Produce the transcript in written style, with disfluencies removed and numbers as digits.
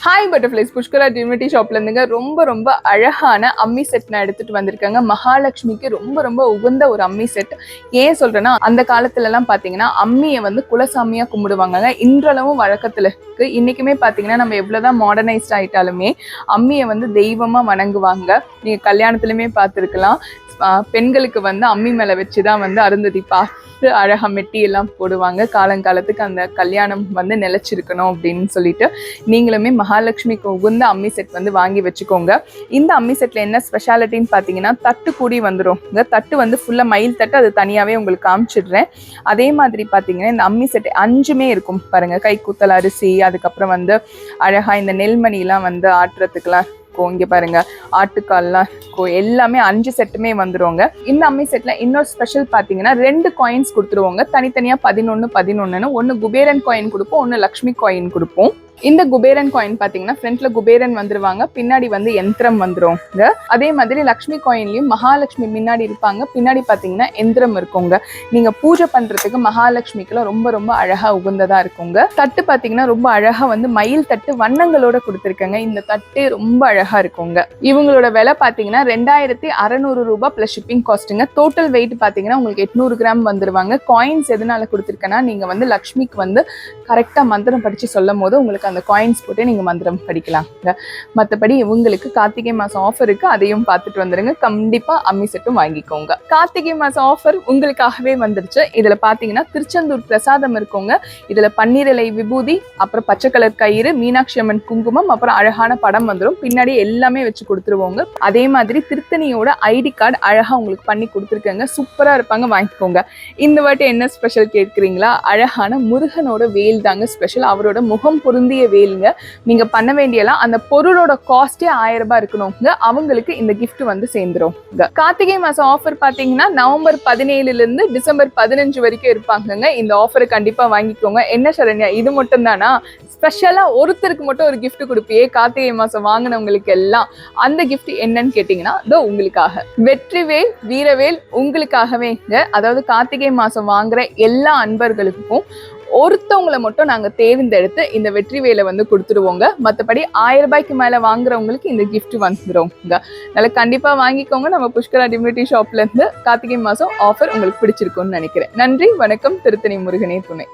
Hi butterflies, Pushkara divinity ஷாப்ல இருந்துங்க ரொம்ப அழகான அம்மி செட் நான் எடுத்துட்டு வந்திருக்கேங்க. மகாலட்சுமிக்கு ரொம்ப உகந்த ஒரு அம்மி செட். ஏன் சொல்றேன்னா, அந்த காலத்துல எல்லாம் பாத்தீங்கன்னா அம்மியை வந்து குலசாமியா கும்பிடுவாங்க. இன்றளவும் வழக்கத்துல இருக்கு. இன்னைக்குமே பாத்தீங்கன்னா நம்ம எவ்வளவுதான் மாடர்னைஸ்ட் ஆயிட்டாலுமே அம்மியை வந்து தெய்வமா வணங்குவாங்க. நீங்க கல்யாணத்துலயுமே பார்த்துருக்கலாம். பெண்களுக்கு வந்து அம்மி மேல வச்சுதான் வந்து அருந்ததி பார்த்து அழகா மெட்டி எல்லாம் போடுவாங்க. காலங்காலத்துக்கு அந்த கல்யாணம் வந்து நிலைச்சிருக்கணும் அப்படின்னு சொல்லிட்டு நீங்களுமே மகாலட்சுமிக்கு உகுந்த அம்மி செட் வந்து வாங்கி வச்சுக்கோங்க. இந்த அம்மி செட்ல என்ன ஸ்பெஷாலிட்டின்னு பார்த்தீங்கன்னா, தட்டு கூடி வந்துடும். இந்த தட்டு வந்து ஃபுல்லா மயில் தட்டு, அது தனியாவே உங்களுக்கு காமிச்சிடுறேன். அதே மாதிரி பார்த்தீங்கன்னா இந்த அம்மி செட் 5மே இருக்கும் பாருங்க. கைக்குத்தல் அரிசி, அதுக்கப்புறம் வந்து அழகா இந்த நெல்மணி எல்லாம் வந்து ஆட்டுறதுக்கெல்லாம் இங்க பாருங்க, ஆட்டுக்கால்லாம் எல்லாமே 5 செட்டுமே வந்துருவாங்க. இந்த அம்மி செட்ல இன்னொரு ஸ்பெஷல் பாத்தீங்கன்னா 2 காயின்ஸ் கொடுத்துருவாங்க. தனித்தனியா 11 ஒன்னு குபேரன் காயின் கொடுப்போம், ஒன்னு லக்ஷ்மி காயின் கொடுப்போம். இந்த குபேரன் காயின் பாத்தீங்கன்னா ஃப்ரண்ட்ல குபேரன் வந்துருவாங்க, பின்னாடி வந்து யந்திரம் வந்துருவாங்க. அதே மாதிரி லக்ஷ்மி காயின்லயும் மகாலட்சுமி முன்னாடி இருப்பாங்க, பின்னாடி பாத்தீங்கன்னா யந்திரம் இருக்குங்க. நீங்க பூஜை பண்றதுக்கு மகாலட்சுமிக்குலாம் ரொம்ப அழகா உகந்ததா இருக்குங்க. தட்டு பாத்தீங்கன்னா ரொம்ப அழகா வந்து மயில் தட்டு வண்ணங்களோட கொடுத்துருக்காங்க. இந்த தட்டு ரொம்ப அழகா இருக்குங்க. இவங்களோட விலை பாத்தீங்கன்னா 2600 ரூபாய் பிளஸ் ஷிப்பிங் காஸ்ட்டுங்க. டோட்டல் வெயிட் பாத்தீங்கன்னா உங்களுக்கு 800 கிராம் வந்துருவாங்க. காயின்ஸ் எதனால கொடுத்துருக்கேன்னா, நீங்க வந்து லக்ஷ்மிக்கு வந்து கரெக்டா மந்திரம் படிச்சு சொல்லும் போது உங்களுக்கு அந்த காயின்ஸ் போட்டு நீங்க மந்திரம் படிக்கலாம். மற்றபடி இவங்களுக்கு கார்த்திகை மாசம் ஆஃபர் இருக்கு, அதையும் பார்த்துட்டு வந்துருங்க. கண்டிப்பா அம்மி செட்டும் வாங்கிக்கோங்க. கார்த்திகை மாசம் ஆஃபர் உங்களுக்காகவே வந்துருச்சு. இதுல பாத்தீங்கன்னா திருச்செந்தூர் பிரசாதம் இருக்குங்க. இதுல பன்னீர் இலை விபூதி, அப்புறம் பச்சை கலர் கயிறு, மீனாட்சி அம்மன் குங்குமம், அப்புறம் அழகான படம் வந்துடும். பின்னாடி எல்லாமே வச்சு கொடுத்துருவோங்க. அதே மாதிரி திருத்தணியோட ஐடி கார்டு அழகா உங்களுக்கு பண்ணி கொடுத்துருக்காங்க. சூப்பரா இருப்பாங்க, வாங்கிக்கோங்க. இந்த வாட்டி என்ன ஸ்பெஷல் கேட்குறீங்களா? அழகான முருகனோட வேல் தாங்க ஸ்பெஷல். அவரோட முகம் பொருந்தி வேலுங்க. நீங்க பண்ண வேண்டியலாம் அந்த பொருளோட காஸ்டே 1000 ரூபாய் இருக்கணுங்க. அவங்களுக்கு இந்த கிஃப்ட் வந்து சேர்ந்துரும். கார்த்திகை மாசம் ஆஃபர் பாத்தீங்கன்னா நவம்பர் 17 இருந்து டிசம்பர் 15 வரைக்கும் இருப்பாங்க. இந்த ஆஃபரை கண்டிப்பா வாங்கிக்கோங்க. என்ன சரண்யா, இது மட்டும் தானா? ஸ்பெஷலா ஒருத்தருக்கு மட்டும் ஒரு கிஃப்ட் கொடுப்பியே கார்த்திகை மாசம் வாங்கினவங்களுக்கு எல்லாம், அந்த கிஃப்ட் என்னன்னு கேட்டீங்கன்னா இதோ உங்களுக்காக. வெற்றிவேல் வீரவேல் உங்களுக்காகவேங்க. அதாவது கார்த்திகை மாசம் வாங்குற எல்லா அன்பர்களுக்கும் ஒருத்தவங்களை மட்டும் நாங்க தேர்ந்தெடுத்து இந்த வெற்றி வேலை வந்து கொடுத்துருவோங்க. மற்றபடி 1000 ரூபாய்க்கு மேல வாங்குறவங்களுக்கு இந்த கிஃப்ட் வந்துருவோங்க. அதனால கண்டிப்பா வாங்கிக்கோங்க. நம்ம புஷ்கரா டிவினிட்டி ஷாப்ல இருந்து கார்த்திகை மாசம் ஆஃபர் உங்களுக்கு பிடிச்சிருக்கும்னு நினைக்கிறேன். நன்றி, வணக்கம். திருத்தணி முருகனே துணை.